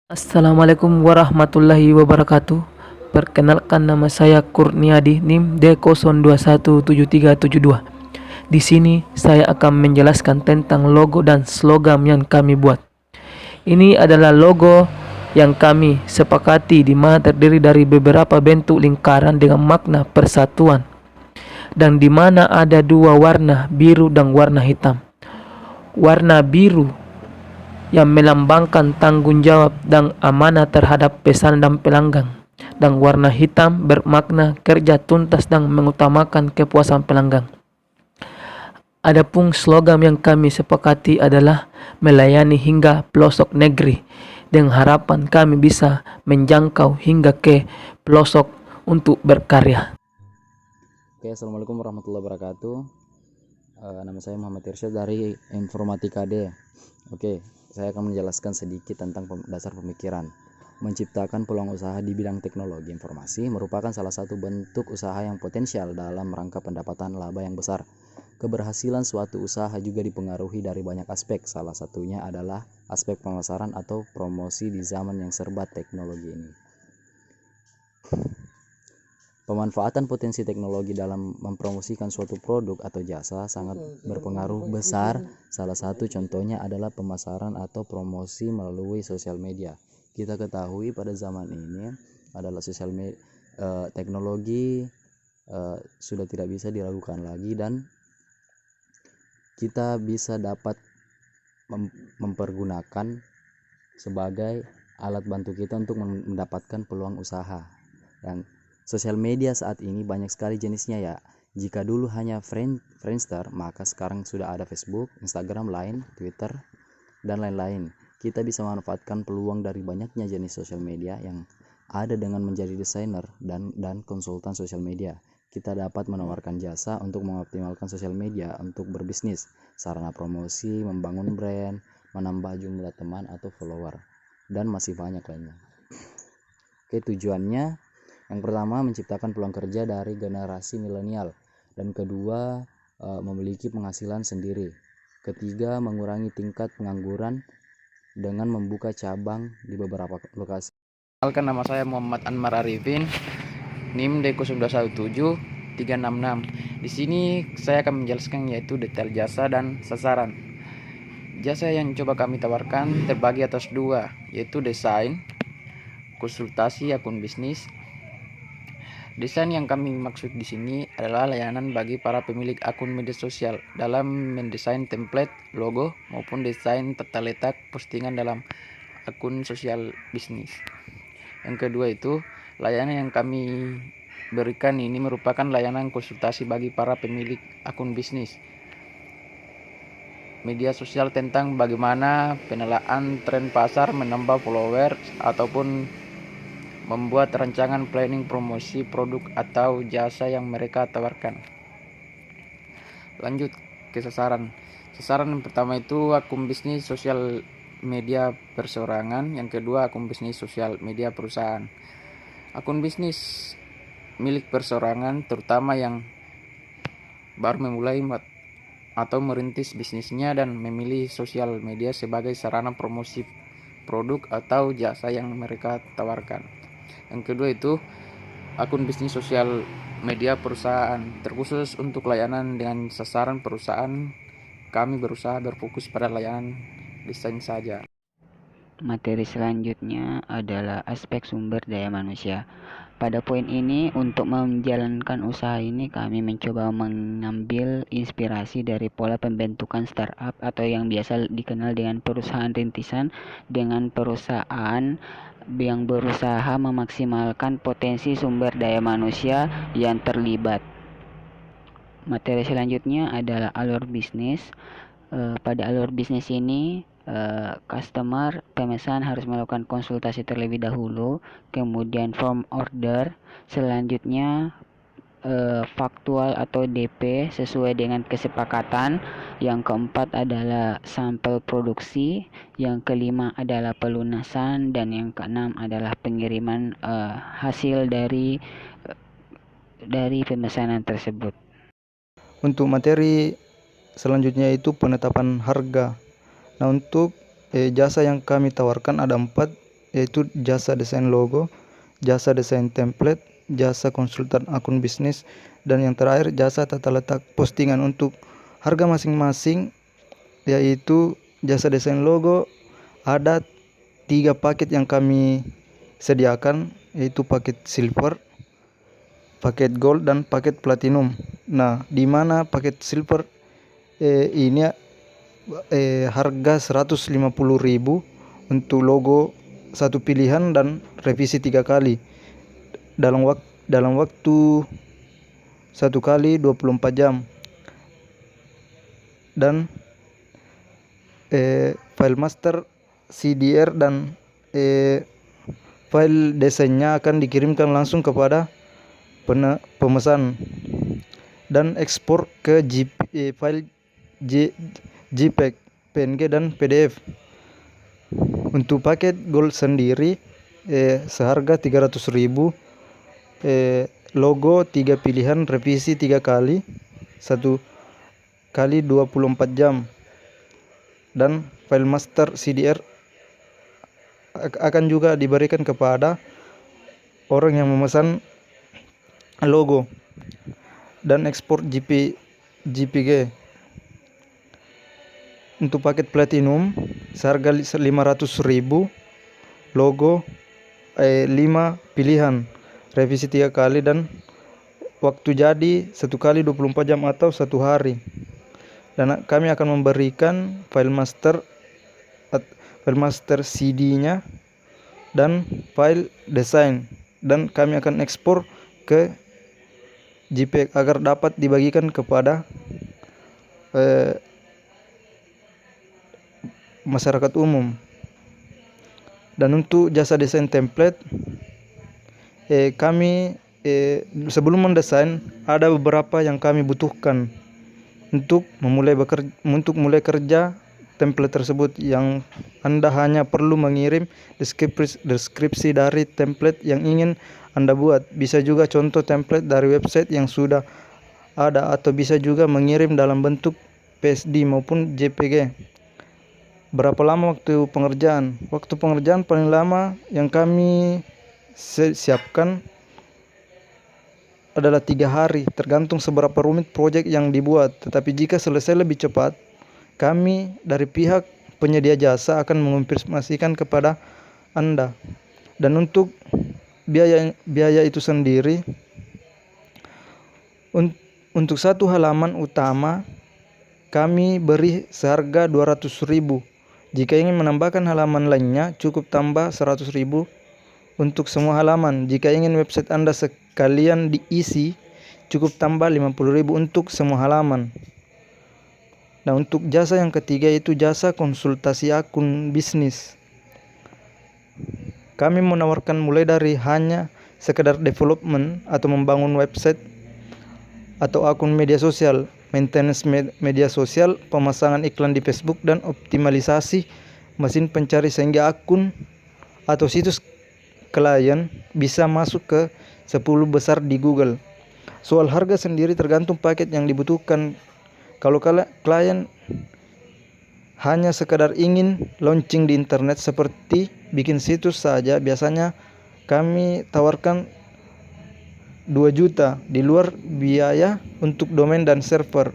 Assalamualaikum warahmatullahi wabarakatuh. Perkenalkan, nama saya Kurniadi, NIM D02173772. Di sini saya akan menjelaskan tentang logo dan slogan yang kami buat. Ini adalah logo yang kami sepakati, di mana terdiri dari beberapa bentuk lingkaran dengan makna persatuan, dan di mana ada dua warna, biru dan warna hitam. Warna biru yang melambangkan tanggung jawab dan amanah terhadap pesanan dan pelanggan, dan warna hitam bermakna kerja tuntas dan mengutamakan kepuasan pelanggan. Adapun slogan yang kami sepakati adalah melayani hingga pelosok negeri, dengan harapan kami bisa menjangkau hingga ke pelosok untuk berkarya. Oke, assalamualaikum warahmatullahi wabarakatuh. Nama saya Muhammad Irsyad dari Informatika D. Oke, saya akan menjelaskan sedikit tentang dasar pemikiran. Menciptakan peluang usaha di bidang teknologi informasi merupakan salah satu bentuk usaha yang potensial dalam rangka pendapatan laba yang besar. Keberhasilan suatu usaha juga dipengaruhi dari banyak aspek. Salah satunya adalah aspek pemasaran atau promosi di zaman yang serba teknologi ini. Pemanfaatan potensi teknologi dalam mempromosikan suatu produk atau jasa sangat berpengaruh besar. Salah satu contohnya adalah pemasaran atau promosi melalui sosial media. Kita ketahui pada zaman ini adalah teknologi sudah tidak bisa diragukan lagi, dan kita bisa dapat mempergunakan sebagai alat bantu kita untuk mendapatkan peluang usaha. Dan sosial media saat ini banyak sekali jenisnya ya. Jika dulu hanya Friendster, maka sekarang sudah ada Facebook, Instagram, Line, Twitter, dan lain-lain. Kita bisa manfaatkan peluang dari banyaknya jenis sosial media yang ada dengan menjadi desainer dan konsultan sosial media. Kita dapat menawarkan jasa untuk mengoptimalkan sosial media untuk berbisnis, sarana promosi, membangun brand, menambah jumlah teman atau follower, dan masih banyak lainnya. Oke, tujuannya yang pertama menciptakan peluang kerja dari generasi milenial, dan kedua memiliki penghasilan sendiri. Ketiga, mengurangi tingkat pengangguran dengan membuka cabang di beberapa lokasi. Perkenalkan, nama saya Muhammad Anmar Arifin, NIM D02173766. Di sini saya akan menjelaskan yaitu detail jasa dan sasaran. Jasa yang coba kami tawarkan terbagi atas dua, yaitu desain, konsultasi akun bisnis. Desain yang kami maksud di sini adalah layanan bagi para pemilik akun media sosial dalam mendesain template, logo, maupun desain tata letak postingan dalam akun sosial bisnis. Yang kedua itu, layanan yang kami berikan ini merupakan layanan konsultasi bagi para pemilik akun bisnis media sosial tentang bagaimana penelaan tren pasar, menambah follower, ataupun membuat rancangan planning promosi produk atau jasa yang mereka tawarkan. Lanjut ke sasaran. Sasaran yang pertama itu akun bisnis sosial media perseorangan, yang kedua akun bisnis sosial media perusahaan. Akun bisnis milik perseorangan terutama yang baru memulai atau merintis bisnisnya dan memilih sosial media sebagai sarana promosi produk atau jasa yang mereka tawarkan. Yang kedua itu akun bisnis sosial media perusahaan, terkhusus untuk layanan dengan sasaran perusahaan. Kami berusaha berfokus pada layanan desain saja. Materi selanjutnya adalah aspek sumber daya manusia. Pada poin ini, untuk menjalankan usaha ini, kami mencoba mengambil inspirasi dari pola pembentukan startup atau yang biasa dikenal dengan perusahaan rintisan, dengan perusahaan yang berusaha memaksimalkan potensi sumber daya manusia yang terlibat. Materi selanjutnya adalah alur bisnis. Pada alur bisnis ini, customer pemesan harus melakukan konsultasi terlebih dahulu, kemudian form order, selanjutnya faktual atau DP sesuai dengan kesepakatan, yang keempat adalah sampel produksi, yang kelima adalah pelunasan, dan yang keenam adalah pengiriman hasil dari pemesanan tersebut. Untuk materi selanjutnya itu penetapan harga. Nah, untuk jasa yang kami tawarkan ada 4, yaitu jasa desain logo, jasa desain template, jasa konsultan akun bisnis, dan yang terakhir jasa tata letak postingan. Untuk harga masing-masing, yaitu jasa desain logo ada 3 paket yang kami sediakan, yaitu paket silver, paket gold, dan paket platinum. Nah, di mana paket silver ini harga 150.000 untuk logo satu pilihan dan revisi 3 kali dalam waktu 1 kali 24 jam. Dan file master, CDR, dan file desainnya akan dikirimkan langsung kepada pemesan dan ekspor ke file JPEG, PNG, dan PDF. Untuk paket gold sendiri seharga 300.000, logo 3 pilihan, revisi 3 kali, 1 kali 24 jam, dan file master CDR akan juga diberikan kepada orang yang memesan logo, dan ekspor JPG. Untuk paket platinum seharga 500.000, logo 5 pilihan, revisi 3 kali, dan waktu jadi 1 kali 24 jam atau 1 hari. Dan kami akan memberikan file master CD-nya dan file desain, dan kami akan ekspor ke JPEG agar dapat dibagikan kepada masyarakat umum. Dan untuk jasa desain template, kami sebelum mendesain ada beberapa yang kami butuhkan untuk mulai kerja template tersebut, yang Anda hanya perlu mengirim deskripsi dari template yang ingin Anda buat. Bisa juga contoh template dari website yang sudah ada, atau bisa juga mengirim dalam bentuk PSD maupun JPG. Berapa lama waktu pengerjaan? Waktu pengerjaan paling lama yang kami siapkan adalah 3 hari, tergantung seberapa rumit proyek yang dibuat. Tetapi jika selesai lebih cepat, kami dari pihak penyedia jasa akan mengonfirmasikan kepada Anda. Dan untuk biaya itu sendiri, untuk 1 halaman utama kami beri seharga 200.000. Jika ingin menambahkan halaman lainnya, cukup tambah 100.000 untuk semua halaman. Jika ingin website Anda sekalian diisi, cukup tambah 50.000 untuk semua halaman. Nah, untuk jasa yang ketiga itu jasa konsultasi akun bisnis. Kami menawarkan mulai dari hanya sekedar development atau membangun website atau akun media sosial, maintenance media sosial, pemasangan iklan di Facebook, dan optimalisasi mesin pencari sehingga akun atau situs klien bisa masuk ke 10 besar di Google. Soal harga sendiri tergantung paket yang dibutuhkan. Kalau klien hanya sekadar ingin launching di internet seperti bikin situs saja, biasanya kami tawarkan 2 juta di luar biaya untuk domain dan server.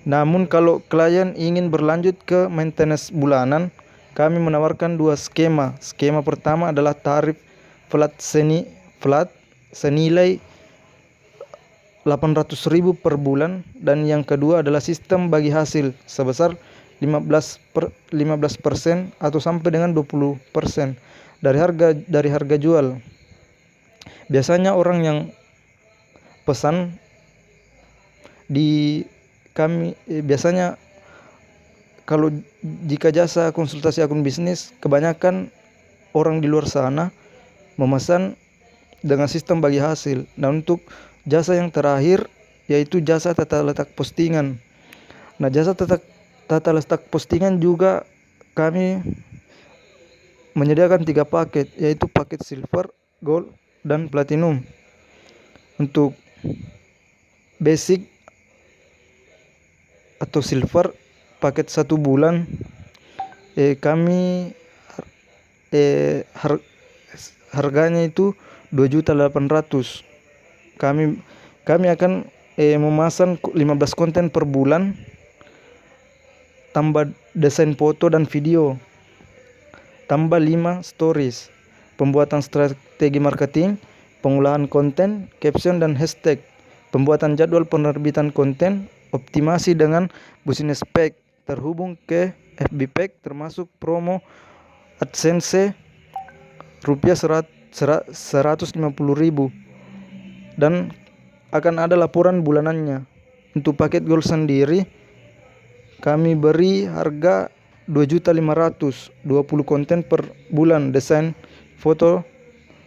Namun kalau klien ingin berlanjut ke maintenance bulanan, kami menawarkan 2 skema. Skema pertama adalah tarif flat senilai 800.000 per bulan, dan yang kedua adalah sistem bagi hasil sebesar 15% atau sampai dengan 20% dari harga jual. Biasanya orang yang pesan di kami biasanya kalau jika jasa konsultasi akun bisnis, kebanyakan orang di luar sana memesan dengan sistem bagi hasil. Nah, untuk jasa yang terakhir yaitu jasa tata letak postingan. Nah, jasa tata letak postingan juga kami menyediakan 3 paket, yaitu paket silver, gold, dan platinum. Untuk basic atau silver paket 1 bulan kami har- harganya itu 2.800.000. Kami akan memasang 15 konten per bulan, tambah desain foto dan video, tambah 5 stories, pembuatan strategi marketing, pengolahan konten, caption dan hashtag, pembuatan jadwal penerbitan konten, optimasi dengan business pack, terhubung ke FB pack termasuk promo AdSense rupiah 150.000, dan akan ada laporan bulanannya. Untuk paket gold sendiri kami beri harga 2.500.000, 20 konten per bulan, desain foto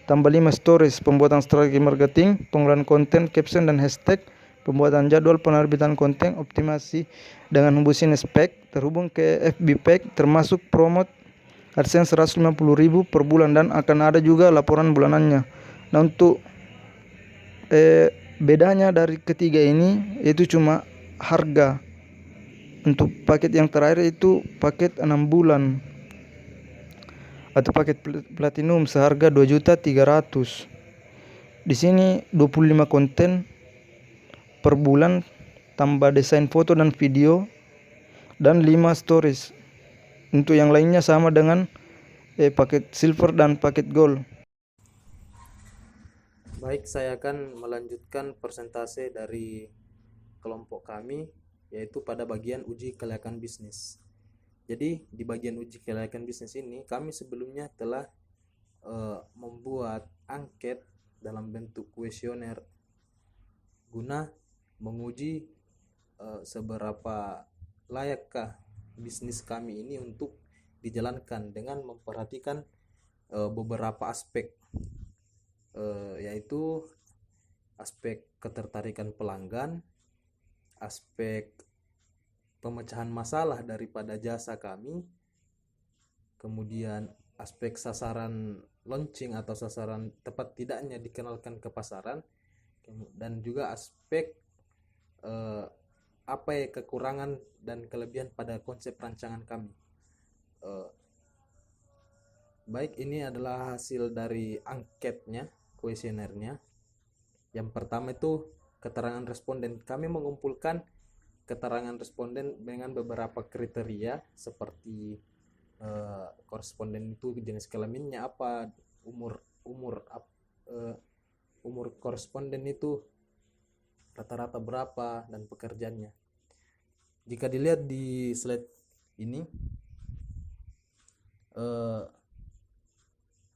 tambah 5 stories, pembuatan strategi marketing, pengolahan konten, caption dan hashtag, pembuatan jadwal penerbitan konten, optimasi dengan business pack, terhubung ke FB pack termasuk promote AdSense 150.000 per bulan, dan akan ada juga laporan bulanannya. Nah, untuk bedanya dari ketiga ini itu cuma harga. Untuk paket yang terakhir itu paket 6 bulan atau paket platinum seharga 2.300.000. Di sini 25 konten per bulan, tambah desain foto dan video, dan 5 stories. Untuk yang lainnya sama dengan paket silver dan paket gold. Baik, saya akan melanjutkan persentase dari kelompok kami, yaitu pada bagian uji kelayakan bisnis. Jadi di bagian uji kelayakan bisnis ini kami sebelumnya telah membuat angket dalam bentuk kuesioner guna menguji seberapa layakkah bisnis kami ini untuk dijalankan dengan memperhatikan beberapa aspek, yaitu aspek ketertarikan pelanggan, aspek pemecahan masalah daripada jasa kami, kemudian aspek sasaran launching atau sasaran tepat tidaknya dikenalkan ke pasaran, dan juga aspek apa ya kekurangan dan kelebihan pada konsep rancangan kami. Baik, ini adalah hasil dari angketnya, kuesionernya. Yang pertama itu keterangan responden. Kami mengumpulkan keterangan responden dengan beberapa kriteria seperti koresponden itu jenis kelaminnya apa, umur koresponden itu rata-rata berapa, dan pekerjaannya. Jika dilihat di slide ini,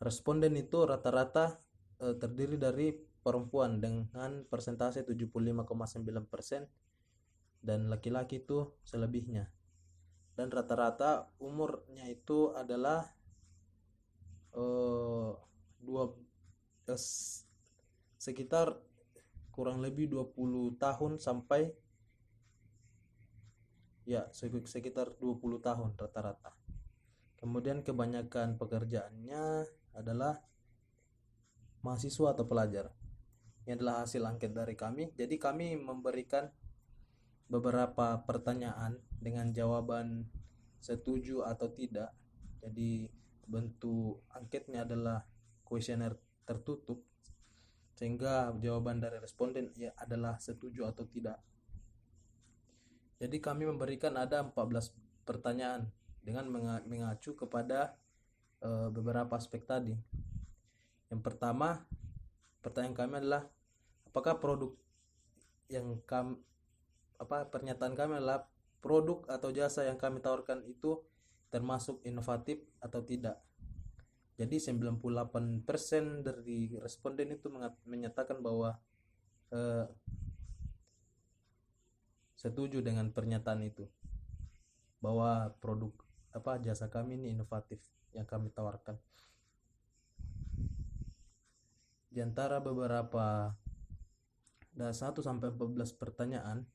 responden itu rata-rata terdiri dari perempuan dengan persentase 75,9%, dan laki-laki itu selebihnya. Dan rata-rata umurnya itu adalah sekitar kurang lebih 20 tahun sampai sekitar 20 tahun rata-rata. Kemudian kebanyakan pekerjaannya adalah mahasiswa atau pelajar. Ini adalah hasil angket dari kami. Jadi kami memberikan beberapa pertanyaan dengan jawaban setuju atau tidak. Jadi bentuk angketnya adalah kuesioner tertutup, sehingga jawaban dari responden adalah setuju atau tidak. Jadi kami memberikan ada 14 pertanyaan dengan mengacu kepada beberapa aspek tadi. Yang pertama, pertanyaan kami adalah apakah pernyataan kami adalah produk atau jasa yang kami tawarkan itu termasuk inovatif atau tidak. Jadi 98% dari responden itu menyatakan bahwa setuju dengan pernyataan itu, bahwa produk jasa kami ini inovatif yang kami tawarkan. Di antara beberapa 1 sampai 14 pertanyaan,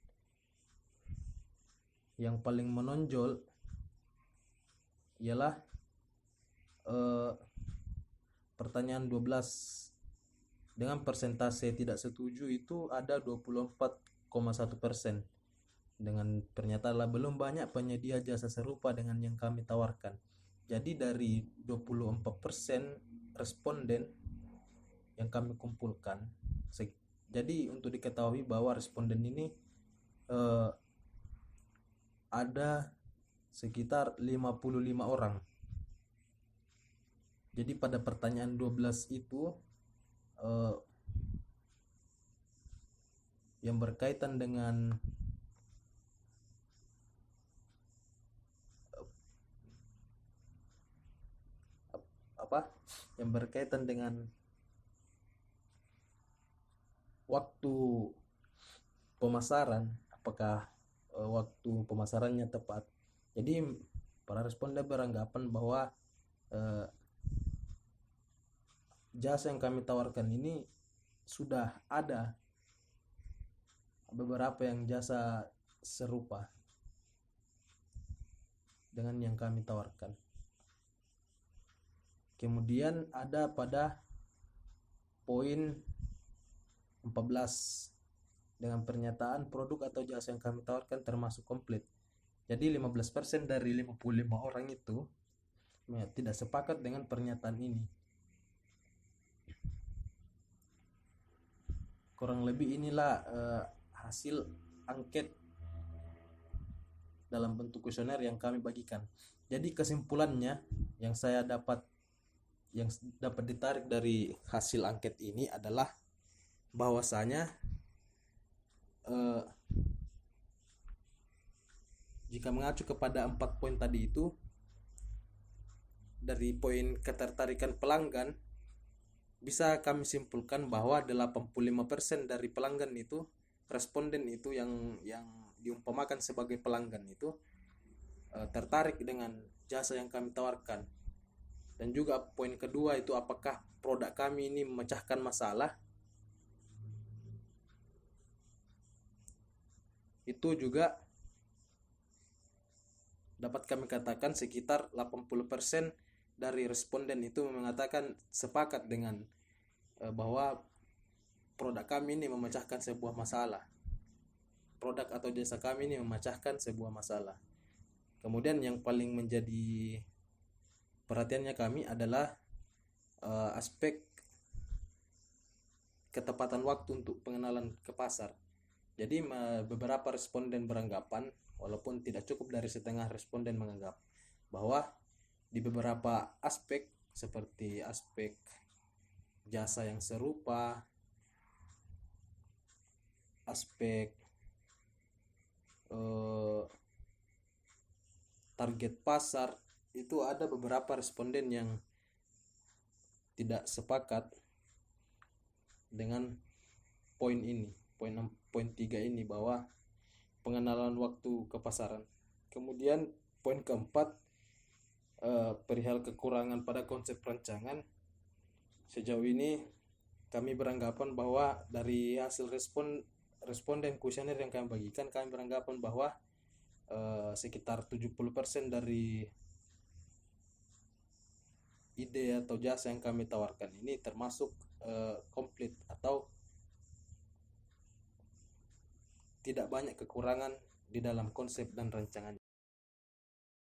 yang paling menonjol ialah pertanyaan 12 dengan persentase tidak setuju itu ada 24,1%. Dengan pernyataan belum banyak penyedia jasa serupa dengan yang kami tawarkan. Jadi dari 24% responden yang kami kumpulkan, jadi untuk diketahui bahwa responden ini ada sekitar 55 orang. Jadi pada pertanyaan 12 itu yang berkaitan dengan yang berkaitan dengan waktu pemasaran, apakah waktu pemasarannya tepat. Jadi para responden beranggapan bahwa jasa yang kami tawarkan ini sudah ada beberapa yang jasa serupa dengan yang kami tawarkan. Kemudian ada pada poin 14 dengan pernyataan produk atau jasa yang kami tawarkan termasuk komplit. Jadi 15% dari 55 orang itu tidak sepakat dengan pernyataan ini. Kurang lebih inilah hasil angket dalam bentuk kuesioner yang kami bagikan. Jadi kesimpulannya yang dapat ditarik dari hasil angket ini adalah bahwasanya jika mengacu kepada 4 poin tadi itu, dari poin ketertarikan pelanggan bisa kami simpulkan bahwa 85% dari pelanggan itu, responden itu yang diumpamakan sebagai pelanggan itu tertarik dengan jasa yang kami tawarkan. Dan juga poin kedua itu, apakah produk kami ini memecahkan masalah, itu juga dapat kami katakan sekitar 80% dari responden itu mengatakan sepakat dengan bahwa produk kami ini memecahkan sebuah masalah. Produk atau jasa kami ini memecahkan sebuah masalah. Kemudian yang paling menjadi perhatiannya kami adalah aspek ketepatan waktu untuk pengenalan ke pasar. Jadi beberapa responden beranggapan, walaupun tidak cukup dari setengah responden menganggap bahwa di beberapa aspek seperti aspek jasa yang serupa, aspek target pasar, itu ada beberapa responden yang tidak sepakat dengan poin ini, poin 3 ini, bahwa pengenalan waktu ke pasaran. Kemudian poin keempat, perihal kekurangan pada konsep rancangan. Sejauh ini kami beranggapan bahwa dari hasil responden kuesioner yang kami bagikan, kami beranggapan bahwa sekitar 70% dari ide atau jasa yang kami tawarkan ini termasuk komplit atau tidak banyak kekurangan di dalam konsep dan rancangan.